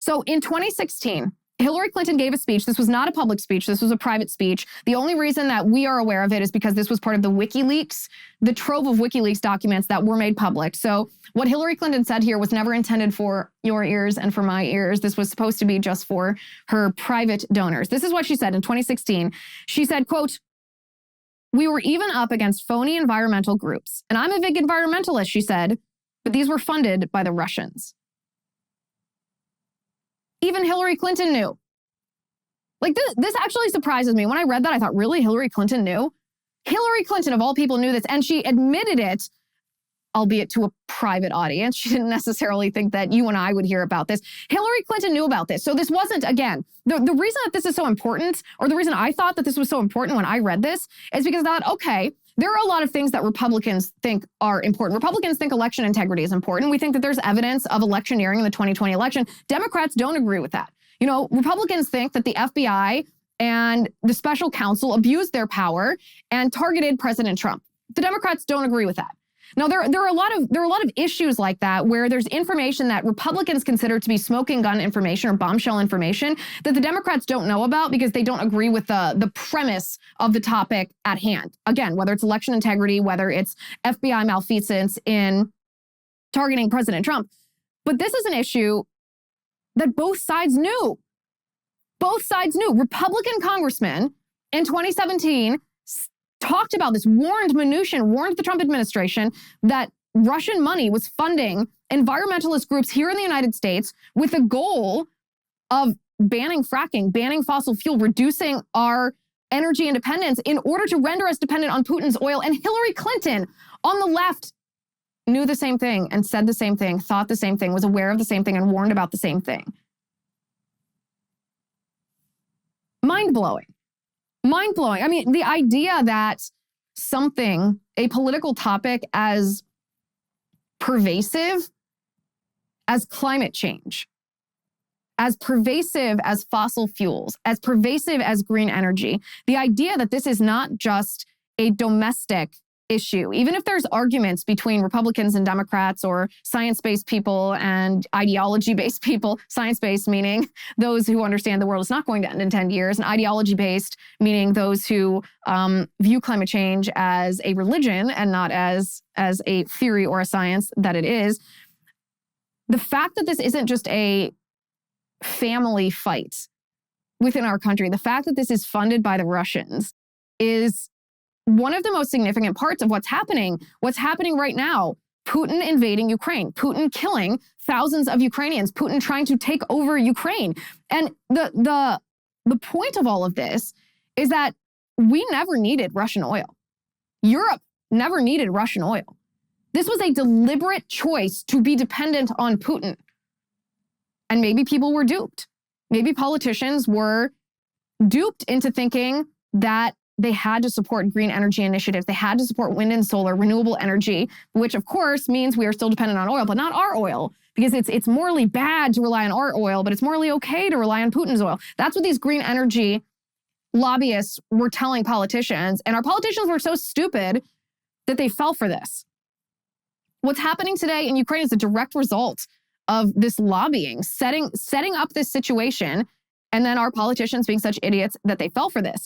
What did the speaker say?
So in 2016, Hillary Clinton gave a speech. This was not a public speech. This was a private speech. The only reason that we are aware of it is because this was part of the WikiLeaks, the trove of WikiLeaks documents that were made public. So what Hillary Clinton said here was never intended for your ears and for my ears. This was supposed to be just for her private donors. This is what she said in 2016. She said, quote, "We were even up against phony environmental groups. And I'm a big environmentalist," she said, "but these were funded by the Russians." Even Hillary Clinton knew. Like this actually surprises me. When I read that, I thought, really? Hillary Clinton knew? Hillary Clinton, of all people, knew this. And she admitted it, albeit to a private audience. She didn't necessarily think that you and I would hear about this. Hillary Clinton knew about this. So this wasn't, again, the reason that this is so important, or the reason I thought that this was so important when I read this, is because I thought, okay, there are a lot of things that Republicans think are important. Republicans think election integrity is important. We think that there's evidence of electioneering in the 2020 election. Democrats don't agree with that. You know, Republicans think that the FBI and the special counsel abused their power and targeted President Trump. The Democrats don't agree with that. Now, there are a lot of issues like that where there's information that Republicans consider to be smoking gun information or bombshell information that the Democrats don't know about because they don't agree with the premise of the topic at hand. Again, whether it's election integrity, whether it's FBI malfeasance in targeting President Trump. But this is an issue that both sides knew. Both sides knew. Republican congressmen in 2017 talked about this, warned Mnuchin, warned the Trump administration that Russian money was funding environmentalist groups here in the United States with the goal of banning fracking, banning fossil fuel, reducing our energy independence in order to render us dependent on Putin's oil. And Hillary Clinton on the left knew the same thing and said the same thing, thought the same thing, was aware of the same thing, and warned about the same thing. Mind-blowing. Mind-blowing. I mean, the idea that something, a political topic as pervasive as climate change, as pervasive as fossil fuels, as pervasive as green energy, the idea that this is not just a domestic issue, even if there's arguments between Republicans and Democrats or science-based people and ideology-based people, science-based meaning those who understand the world is not going to end in 10 years, and ideology-based meaning those who view climate change as a religion and not as a theory or a science that it is. The fact that this isn't just a family fight within our country, the fact that this is funded by the Russians is one of the most significant parts of what's happening right now. Putin invading Ukraine, Putin killing thousands of Ukrainians, Putin trying to take over Ukraine. And the point of all of this is that we never needed Russian oil. Europe never needed Russian oil. This was a deliberate choice to be dependent on Putin. And maybe people were duped. Maybe politicians were duped into thinking that they had to support green energy initiatives. They had to support wind and solar, renewable energy, which of course means we are still dependent on oil, but not our oil, because it's morally bad to rely on our oil, but it's morally okay to rely on Putin's oil. That's what these green energy lobbyists were telling politicians. And our politicians were so stupid that they fell for this. What's happening today in Ukraine is a direct result of this lobbying, setting up this situation, and then our politicians being such idiots that they fell for this.